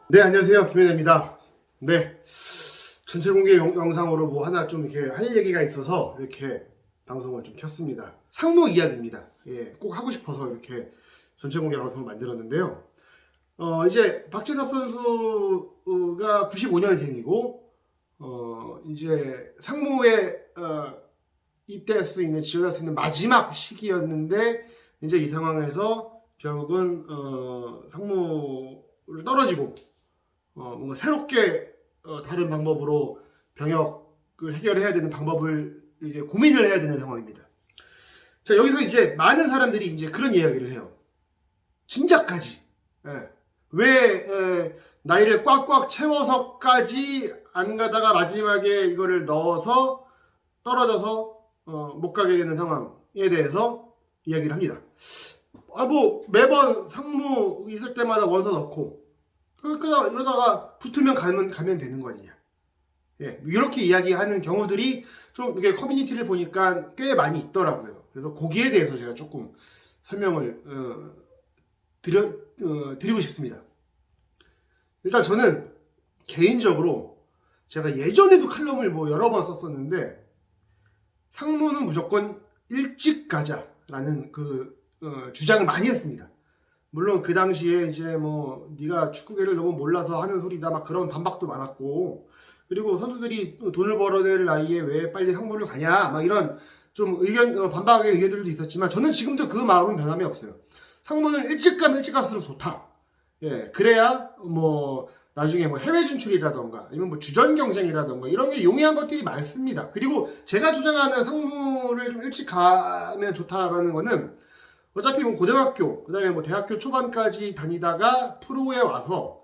네, 안녕하세요. 김현애입니다. 네, 전체 공개 영상으로 뭐 하나 좀 이렇게 할 얘기가 있어서 이렇게 방송을 좀 켰습니다. 상무 이야기입니다. 예, 꼭 하고 싶어서 이렇게 전체 공개 방송을 만들었는데요. 이제 박진섭 선수가 95년생이고, 이제 상무에 입대할 수 있는, 지원할 수 있는 마지막 시기였는데, 이제 이 상황에서 결국은 상무를 떨어지고, 뭔가 새롭게 다른 방법으로 병역을 해결해야 되는 방법을 이제 고민을 해야 되는 상황입니다. 자, 여기서 이제 많은 사람들이 이제 그런 이야기를 해요. 진짜까지. 예. 왜 나이를 꽉꽉 채워서까지 안 가다가 마지막에 이거를 넣어서 떨어져서 못 가게 되는 상황에 대해서 이야기를 합니다. 뭐 매번 상무 있을 때마다 원서 넣고 그러다가 붙으면 가면 되는 거 아니냐. 예, 이렇게 이야기하는 경우들이 좀 이게 커뮤니티를 보니까 꽤 많이 있더라고요. 그래서 거기에 대해서 제가 조금 설명을 드리고 싶습니다. 일단 저는 개인적으로 제가 예전에도 칼럼을 뭐 여러 번 썼었는데 상무는 무조건 일찍 가자라는 주장을 많이 했습니다. 물론 그 당시에 이제 뭐 네가 축구계를 너무 몰라서 하는 소리다 막 그런 반박도 많았고, 그리고 선수들이 돈을 벌어낼 나이에 왜 빨리 상무를 가냐 막 이런 좀 반박의 의견들도 있었지만 저는 지금도 그 마음은 변함이 없어요. 상무는 일찍 가면 일찍 갈수록 좋다. 예, 그래야 뭐 나중에 뭐 해외 진출이라던가 아니면 뭐 주전 경쟁이라던가 이런 게 용이한 것들이 많습니다. 그리고 제가 주장하는 상무를 좀 일찍 가면 좋다라는 거는 어차피 뭐 고등학교, 그 다음에 뭐 대학교 초반까지 다니다가 프로에 와서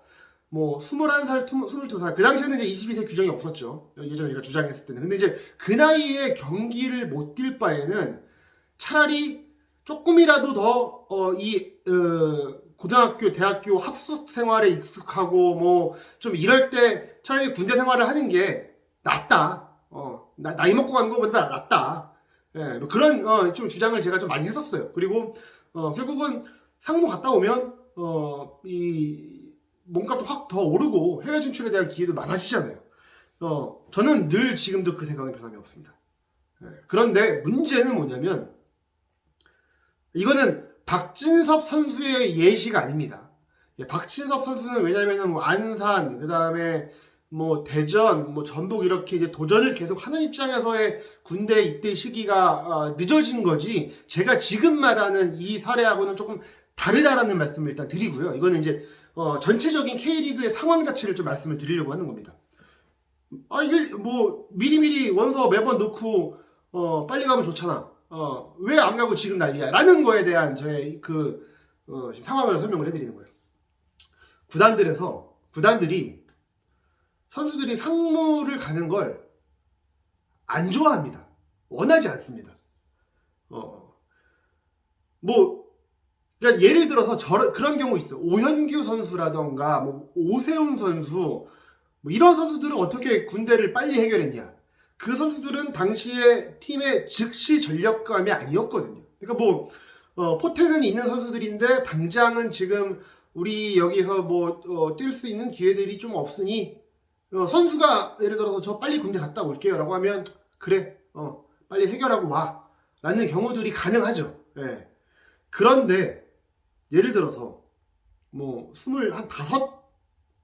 뭐 21살, 22살, 그 당시에는 이제 22세 규정이 없었죠. 예전에 제가 주장했을 때는. 근데 이제 그 나이에 경기를 못 뛸 바에는 차라리 조금이라도 더, 고등학교, 대학교 합숙 생활에 익숙하고 뭐 좀 이럴 때 차라리 군대 생활을 하는 게 낫다. 나이 먹고 가는 것보다 낫다. 예, 뭐 그런 좀 주장을 제가 좀 많이 했었어요. 그리고 결국은 상무 갔다 오면 이 몸값도 확 더 오르고 해외 진출에 대한 기회도 많아지잖아요. 저는 늘 지금도 그 생각은 변함이 없습니다. 예, 그런데 문제는 뭐냐면 이거는 박진섭 선수의 예시가 아닙니다. 예, 박진섭 선수는 왜냐면은 뭐 안산, 그 다음에 뭐 대전, 뭐 전북 이렇게 이제 도전을 계속 하는 입장에서의 군대 입대 시기가 늦어진 거지. 제가 지금 말하는 이 사례하고는 조금 다르다라는 말씀을 일단 드리고요. 이거는 이제 전체적인 K리그의 상황 자체를 좀 말씀을 드리려고 하는 겁니다. 이게 뭐 미리미리 원서 매번 넣고 빨리 가면 좋잖아. 왜 안 가고 지금 난리야? 라는 거에 대한 저의 지금 상황을 설명을 해드리는 거예요. 구단들이 선수들이 상무를 가는 걸 안 좋아합니다. 원하지 않습니다. 그러니까 예를 들어서 그런 경우 있어. 오현규 선수라던가 뭐 오세훈 선수 뭐 이런 선수들은 어떻게 군대를 빨리 해결했냐? 그 선수들은 당시에 팀의 즉시 전력감이 아니었거든요. 그러니까 뭐 포텐은 있는 선수들인데 당장은 지금 우리 여기서 뭐 뛸 수 있는 기회들이 좀 없으니 선수가 예를 들어서 저 빨리 군대 갔다 올게요 라고 하면 그래 빨리 해결하고 와 라는 경우들이 가능하죠. 예. 그런데 예를 들어서 뭐 25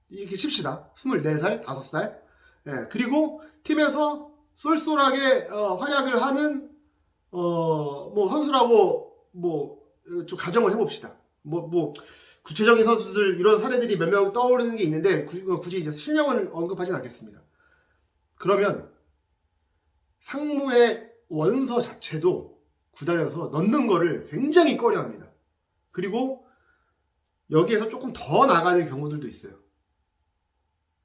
이렇게 칩시다. 24살, 5살. 예. 그리고 팀에서 쏠쏠하게 활약을 하는 뭐 선수라고 뭐 좀 가정을 해봅시다. 뭐 구체적인 선수들 이런 사례들이 몇 명 떠오르는 게 있는데 굳이 이제 실명을 언급하진 않겠습니다. 그러면 상무의 원서 자체도 구단에서 넣는 거를 굉장히 꺼려합니다. 그리고 여기에서 조금 더 나가는 경우들도 있어요.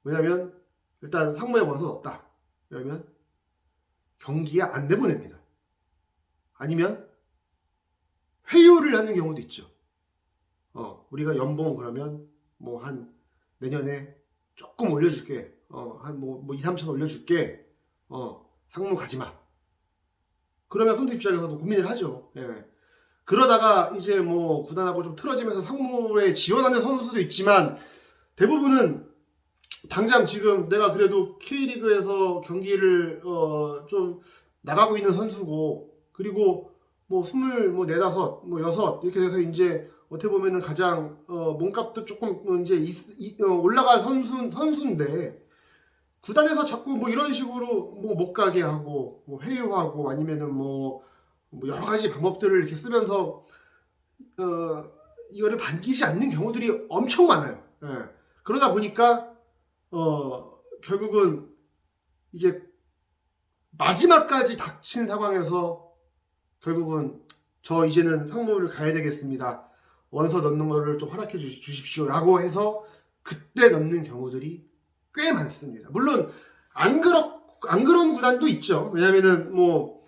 왜냐면 일단 상무에 원서 넣었다. 그러면 경기에 안 내보냅니다. 아니면 회유를 하는 경우도 있죠. 우리가 연봉 그러면 뭐 한 내년에 조금 올려줄게. 한 뭐 2, 3천 올려줄게. 상무 가지 마. 그러면 선수 입장에서도 고민을 하죠. 예. 그러다가 이제 뭐 구단하고 좀 틀어지면서 상무에 지원하는 선수도 있지만 대부분은 당장 지금 내가 그래도 K리그에서 경기를 좀 나가고 있는 선수고, 그리고 뭐 24, 뭐 6 이렇게 돼서 이제 어떻게 보면은 가장 몸값도 조금 이제 올라갈 선수인데 구단에서 자꾸 뭐 이런 식으로 뭐 못 가게 하고 뭐 회유하고 아니면은 뭐 여러 가지 방법들을 이렇게 쓰면서 이거를 반기지 않는 경우들이 엄청 많아요. 예. 그러다 보니까 결국은 이제 마지막까지 닥친 상황에서 결국은 저 이제는 상무를 가야 되겠습니다. 원서 넣는 거를 좀 허락해 주십시오 라고 해서 그때 넣는 경우들이 꽤 많습니다. 물론 안 그런 구단도 있죠. 왜냐면은 뭐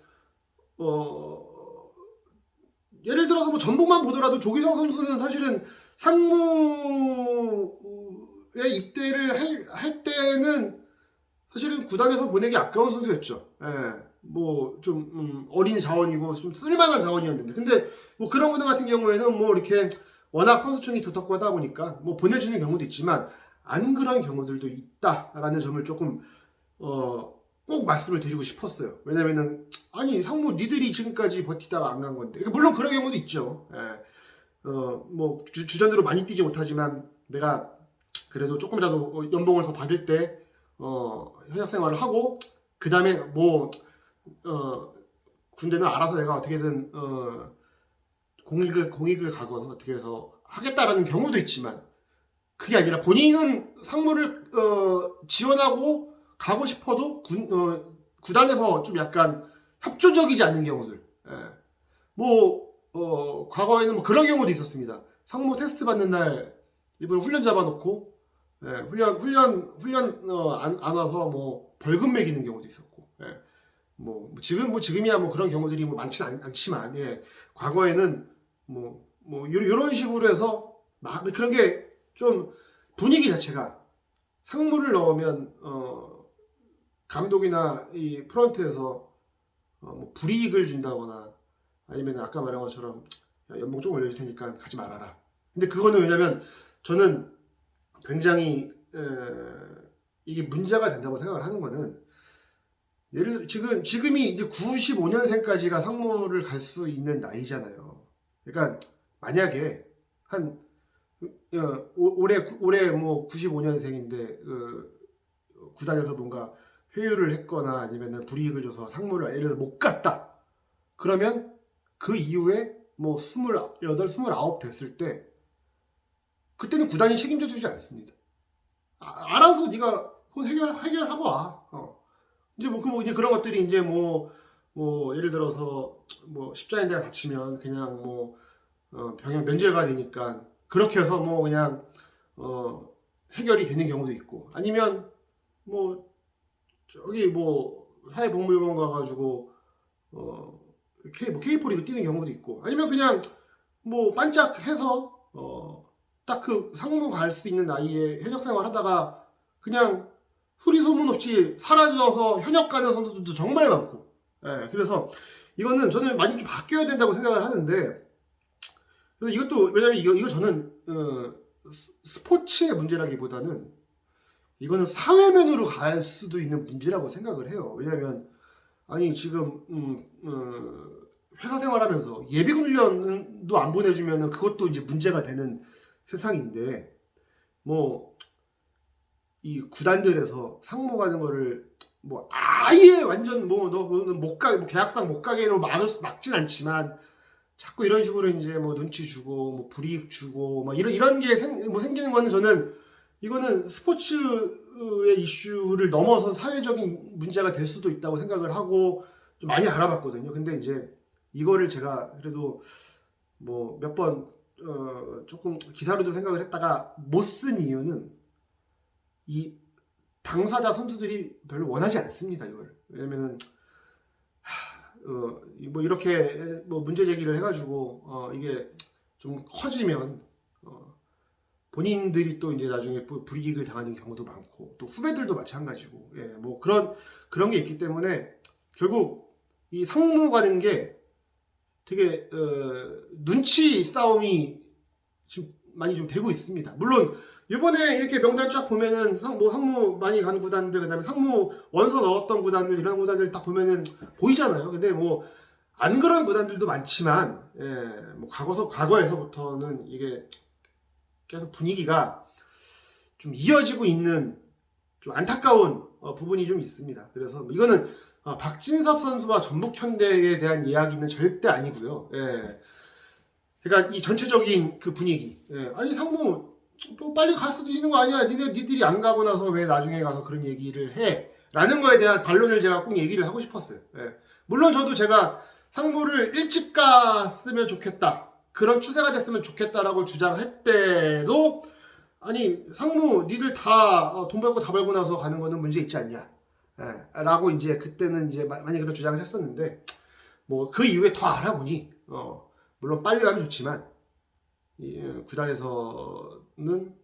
예를 들어서 뭐 전북만 보더라도 조기성 선수는 사실은 상무에 입대를 할 때는 사실은 구단에서 보내기 아까운 선수였죠. 예. 뭐 좀 어린 자원이고 좀 쓸만한 자원이었는데, 근데 뭐 그런 구단 같은 경우에는 뭐 이렇게 워낙 선수층이 두텁고 하다 보니까 뭐 보내주는 경우도 있지만 안 그런 경우들도 있다라는 점을 조금 꼭 말씀을 드리고 싶었어요. 왜냐면은 아니 상무 니들이 지금까지 버티다가 안 간 건데, 물론 그런 경우도 있죠. 예. 뭐 주전으로 많이 뛰지 못하지만 내가 그래도 조금이라도 연봉을 더 받을 때 현역 생활을 하고 그 다음에 뭐 군대는 알아서 내가 어떻게든 공익을 가건 어떻게 해서 하겠다라는 경우도 있지만, 그게 아니라 본인은 상무를 지원하고 가고 싶어도 구단에서 좀 약간 협조적이지 않는 경우들. 예. 뭐 과거에는 뭐 그런 경우도 있었습니다. 상무 테스트 받는 날 일본 훈련 잡아놓고 훈련 안 와서 뭐 벌금 매기는 경우도 있었고. 예. 지금이야 뭐 그런 경우들이 뭐 많지는 않지만, 예. 과거에는 뭐 이런 식으로 해서 그런 게 좀 분위기 자체가 상무를 넣으면 감독이나 이 프런트에서 뭐 불이익을 준다거나 아니면 아까 말한 것처럼 야, 연봉 좀 올려줄 테니까 가지 말아라. 근데 그거는 왜냐면 저는 굉장히 이게 문제가 된다고 생각을 하는 거는, 예를 들어 지금이 이제 95년생까지가 상무를 갈 수 있는 나이잖아요. 그러니까 만약에 한 올해 뭐 95년생인데 구단에서 뭔가 회유를 했거나 아니면 불이익을 줘서 상무를 예를 들어 못 갔다. 그러면 그 이후에 뭐 28, 29 됐을 때 그때는 구단이 책임져 주지 않습니다. 알아서 네가 그건 해결하고 와. 이제 이제 그런 것들이 이제 뭐 예를 들어서 뭐 십자인대가 다치면 그냥 뭐 병역 면제가 되니까 그렇게 해서 뭐 그냥 해결이 되는 경우도 있고, 아니면 뭐 저기 뭐 사회복무요원 가가지고 K4리그 뛰는 경우도 있고, 아니면 그냥 뭐 반짝해서 딱 그 상무 갈 수 있는 나이에 현역 생활 하다가 그냥 소리 소문 없이 사라져서 현역 가는 선수들도 정말 많고. 예, 그래서 이거는 저는 많이 좀 바뀌어야 된다고 생각을 하는데, 그래서 이것도 왜냐면 이거 저는 스포츠의 문제라기보다는 이거는 사회면으로 갈 수도 있는 문제라고 생각을 해요. 왜냐면 아니 지금 회사 생활하면서 예비군훈련도 안 보내주면은 그것도 이제 문제가 되는 세상인데, 뭐 이 구단들에서 상무 가는 거를 뭐 아예 완전 너는 못 가, 뭐 계약상 못 가게로 막진 않지만 자꾸 이런 식으로 이제 뭐 눈치 주고 뭐 불이익 주고 막 이런 게 생기는 거는 저는 이거는 스포츠의 이슈를 넘어선 사회적인 문제가 될 수도 있다고 생각을 하고 좀 많이 알아봤거든요. 근데 이제 이거를 제가 그래도 뭐 몇 번 조금 기사로도 생각을 했다가 못 쓴 이유는 이 당사자 선수들이 별로 원하지 않습니다. 이걸. 왜냐면은 뭐 이렇게 뭐 문제 제기를 해가지고 이게 좀 커지면 본인들이 또 이제 나중에 불이익을 당하는 경우도 많고, 또 후배들도 마찬가지고, 예, 뭐 그런 게 있기 때문에 결국 이 상무 가는 게 되게 눈치 싸움이 지금 많이 좀 되고 있습니다. 물론 이번에 이렇게 명단 쫙 보면은 상무 많이 간 구단들, 그다음에 상무 원서 넣었던 구단들, 이런 구단들 딱 보면은 보이잖아요. 근데 뭐 안 그런 구단들도 많지만, 뭐 과거에서부터는 이게 계속 분위기가 좀 이어지고 있는 좀 안타까운 부분이 좀 있습니다. 그래서 이거는 박진섭 선수와 전북현대에 대한 이야기는 절대 아니고요. 그러니까 이 전체적인 그 분위기. 아니 상무 또 빨리 갈 수도 있는 거 아니야? 니들이 안 가고 나서 왜 나중에 가서 그런 얘기를 해? 라는 거에 대한 반론을 제가 꼭 얘기를 하고 싶었어요. 물론 저도 제가 상무를 일찍 갔으면 좋겠다, 그런 추세가 됐으면 좋겠다라고 주장할 때도, 아니 상무 니들 다 돈 벌고 다 벌고 나서 가는 거는 문제 있지 않냐? 라고 이제 그때는 이제 많이 그런 주장을 했었는데, 뭐 그 이후에 더 알아보니 물론 빨리 가면 좋지만 구단에서는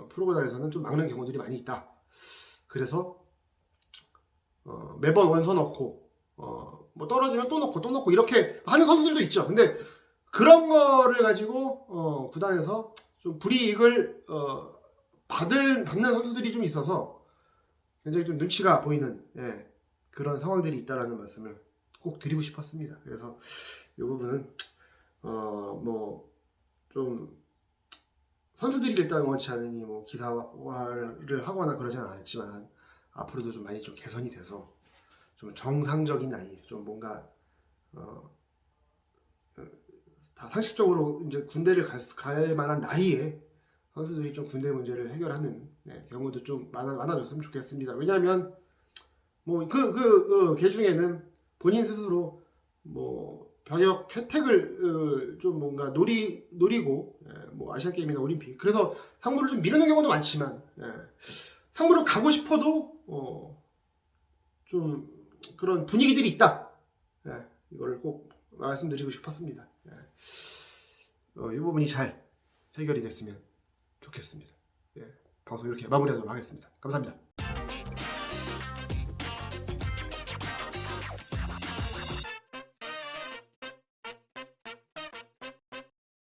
프로구단에서는 좀 막는 경우들이 많이 있다. 그래서 매번 원서 넣고 뭐 떨어지면 또 넣고 이렇게 하는 선수들도 있죠. 근데 그런 거를 가지고 구단에서 좀 불이익을 받는 선수들이 좀 있어서 굉장히 좀 눈치가 보이는 그런 상황들이 있다라는 말씀을 꼭 드리고 싶었습니다. 그래서 이 부분은 뭐 좀 선수들이 일단 원치 않으니 뭐 기사화를 하거나 그러진 않았지만, 앞으로도 좀 많이 좀 개선이 돼서 좀 정상적인 나이, 좀 뭔가 다 상식적으로 이제 군대를 갈 만한 나이에 선수들이 좀 군대 문제를 해결하는 경우도 좀 많아졌으면 좋겠습니다. 왜냐하면 뭐 개 중에는 본인 스스로 뭐 병역 혜택을 좀 뭔가 노리고 뭐 아시안 게임이나 올림픽, 그래서 상무를 좀 미루는 경우도 많지만, 상무를 가고 싶어도 좀 그런 분위기들이 있다. 이거를 꼭 말씀드리고 싶었습니다. 이 부분이 잘 해결이 됐으면 좋겠습니다. 방송 이렇게 마무리하도록 하겠습니다. 감사합니다.